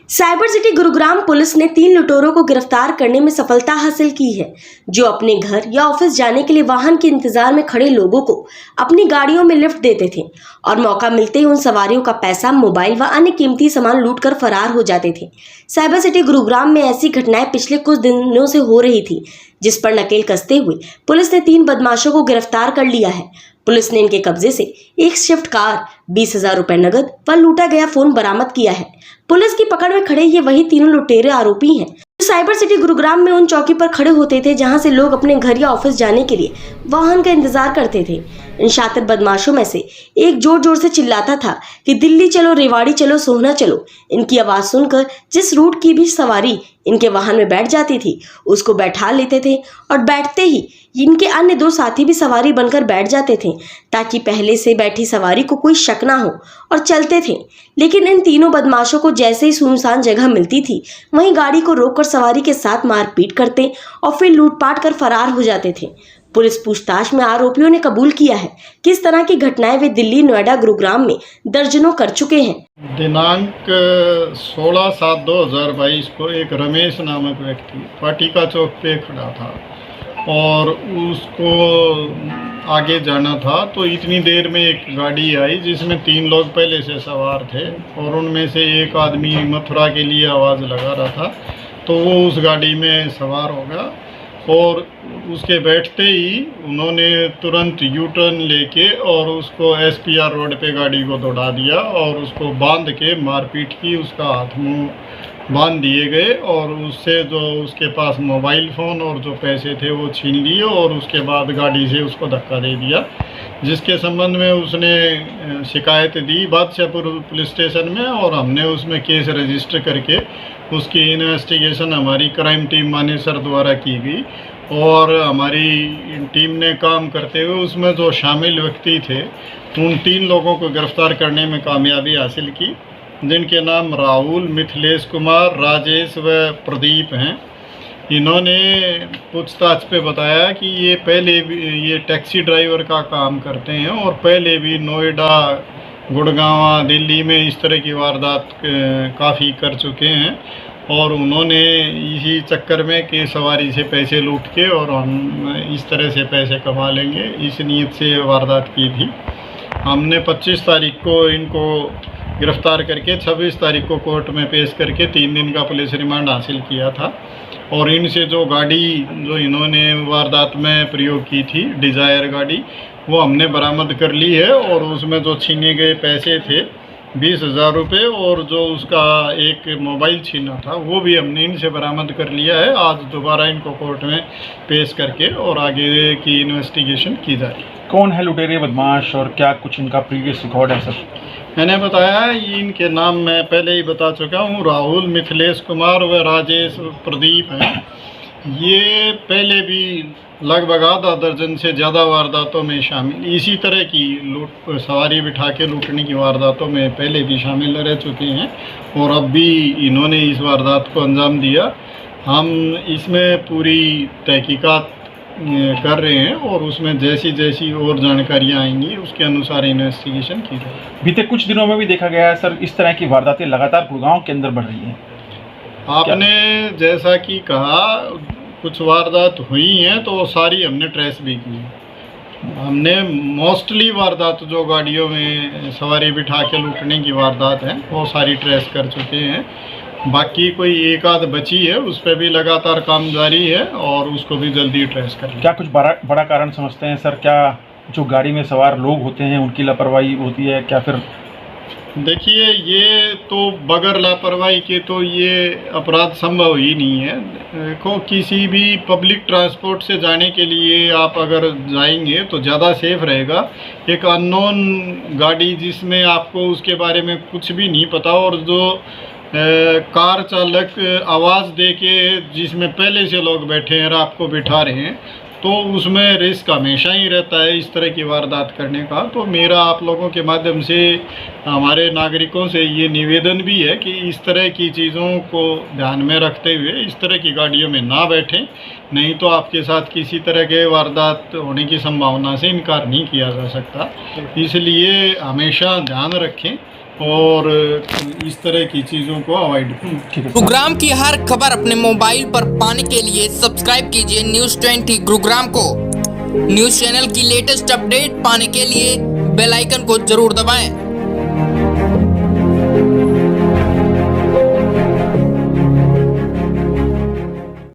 Cyber city Gurugram police ने 3 लुटेरों को गिरफ्तार करने में सफलता हासिल की है, जो अपने घर या ऑफिस जाने के लिए वाहन के इंतजार में खड़े लोगों को अपनी गाड़ियों में लिफ्ट देते थे और मौका मिलते ही उन सवारियों का पैसा, मोबाइल व अन्य कीमती सामान लूटकर फरार हो जाते थे। साइबर सिटी गुरुग्राम में ऐसी घटनाएं पिछले कुछ दिनों से हो रही थी, जिस पर नकेल कसते हुए पुलिस ने 3 बदमाशों को गिरफ्तार कर लिया है। पुलिस ने इनके कब्जे से एक स्विफ्ट कार, 20,000 रुपए नगद व लूटा गया फोन बरामद किया है। पुलिस की पकड़ में खड़े ये वही तीनों लुटेरे आरोपी हैं जो साइबर सिटी गुरुग्राम में उन चौकी पर खड़े होते थे जहां से लोग अपने घर या ऑफिस जाने के लिए वाहन का इंतजार करते थे। इन शातिर बदमाशों में से एक जोर जोर से चिल्लाता था कि दिल्ली चलो, रेवाड़ी चलो, सोहना चलो। इनकी आवाज सुनकर जिस रूट की भी सवारी इनके वाहन में बैठ जाती थी, उसको बैठा लेते थे और बैठते ही इनके अन्य 2 साथी भी सवारी बनकर बैठ जाते थे ताकि पहले से बैठी सवारी को कोई शक ना हो, और चलते थे। लेकिन इन तीनों बदमाशों को जैसे ही सुनसान जगह मिलती थी, वहीं गाड़ी को रोककर सवारी के साथ मारपीट करते और फिर लूटपाट कर फरार हो जाते थे। पुलिस पूछताछ में आरोपियों ने कबूल किया है कि इस तरह की घटनाएं वे दिल्ली, नोएडा, गुरुग्राम में दर्जनों कर चुके हैं। दिनांक 16/7/2022 को एक रमेश नामक व्यक्ति पाटिका चौक पे खड़ा था और उसको आगे जाना था, तो इतनी देर में एक गाड़ी आई जिसमें 3 लोग पहले से सवार थे और उनमें से एक आदमी मथुरा के लिए आवाज़ लगा रहा था, तो वो उस गाड़ी में सवार हो गया और उसके बैठते ही उन्होंने तुरंत यू टर्न लेके और उसको SPR रोड पे गाड़ी को दौड़ा दिया और उसको बांध के मारपीट की। उसका हाथ मुंह बांध दिए गए और उससे जो उसके पास मोबाइल फ़ोन और जो पैसे थे वो छीन लिए और उसके बाद गाड़ी से उसको धक्का दे दिया, जिसके संबंध में उसने शिकायत दी बादशाहपुर पुलिस स्टेशन में और हमने उसमें केस रजिस्टर करके उसकी इन्वेस्टिगेशन हमारी क्राइम टीम मानेसर द्वारा की गई और हमारी टीम ने काम करते हुए उसमें जो शामिल व्यक्ति थे उन 3 लोगों को गिरफ्तार करने में कामयाबी हासिल की, जिनके नाम राहुल, मिथिलेश कुमार, राजेश व प्रदीप हैं। इन्होंने पूछताछ पे बताया कि ये पहले भी ये टैक्सी ड्राइवर का काम करते हैं और पहले भी नोएडा, गुड़गांव, दिल्ली में इस तरह की वारदात काफ़ी कर चुके हैं और उन्होंने इसी चक्कर में कि सवारी से पैसे लूट के और हम इस तरह से पैसे कमा लेंगे, इस नीयत से वारदात की थी। हमने 25 तारीख को इनको गिरफ्तार करके 26 तारीख को कोर्ट में पेश करके 3 दिन का पुलिस रिमांड हासिल किया था और इनसे जो गाड़ी जो इन्होंने वारदात में प्रयोग की थी, डिज़ायर गाड़ी, वो हमने बरामद कर ली है और उसमें जो छीने गए पैसे थे 20,000 रुपये और जो उसका एक मोबाइल छीना था वो भी हमने इनसे बरामद कर लिया है। आज दोबारा इनको कोर्ट में पेश करके और आगे की इन्वेस्टिगेशन की जा रही है। कौन है लुटेरे बदमाश और क्या कुछ इनका प्रीवियस रिकॉर्ड है सर? मैंने बताया इनके नाम मैं पहले ही बता चुका हूँ, राहुल, मिथिलेश कुमार व राजेश प्रदीप हैं। ये पहले भी लगभग आधा दर्जन से ज़्यादा वारदातों में शामिल, इसी तरह की लूट सवारी बिठा के लूटने की वारदातों में पहले भी शामिल रह चुके हैं और अब भी इन्होंने इस वारदात को अंजाम दिया। हम इसमें पूरी तहकीकात कर रहे हैं और उसमें जैसी जैसी और जानकारियां आएंगी उसके अनुसार इन्वेस्टिगेशन की जाएगी। बीते कुछ दिनों में भी देखा गया है सर, इस तरह की वारदातें लगातार गुड़गांव के अंदर बढ़ रही हैं। आपने जैसा कि कहा कुछ वारदात हुई हैं तो सारी हमने ट्रेस भी की। हमने मोस्टली वारदात जो गाड़ियों में सवारी बिठा के लूटने की वारदात हैं वो सारी ट्रेस कर चुके हैं। बाकी कोई एक आध बची है, उस पर भी लगातार काम जारी है और उसको भी जल्दी ट्रेस कर। क्या कुछ बड़ा कारण समझते हैं सर? क्या जो गाड़ी में सवार लोग होते हैं उनकी लापरवाही होती है क्या? फिर देखिए, ये तो बगैर लापरवाही के तो ये अपराध संभव ही नहीं है। देखो, किसी भी पब्लिक ट्रांसपोर्ट से जाने के लिए आप अगर जाएंगे तो ज़्यादा सेफ रहेगा। एक अननोन गाड़ी जिसमें आपको उसके बारे में कुछ भी नहीं पता और जो कार चालक आवाज़ दे के जिसमें पहले से लोग बैठे हैं और आपको बिठा रहे हैं, तो उसमें रिस्क हमेशा ही रहता है इस तरह की वारदात करने का। तो मेरा आप लोगों के माध्यम से हमारे नागरिकों से ये निवेदन भी है कि इस तरह की चीज़ों को ध्यान में रखते हुए इस तरह की गाड़ियों में ना बैठें, नहीं तो आपके साथ किसी तरह के वारदात होने की संभावना से इनकार नहीं किया जा सकता। इसलिए हमेशा ध्यान रखें और इस तरह की चीज़ों को अवॉइड करें। ठीक है। गुरुग्राम की हर खबर अपने मोबाइल पर पाने के लिए सब्सक्राइब कीजिए न्यूज़ 20 गुरुग्राम को। न्यूज़ चैनल की लेटेस्ट अपडेट पाने के लिए बेल आइकन को जरूर दबाएं।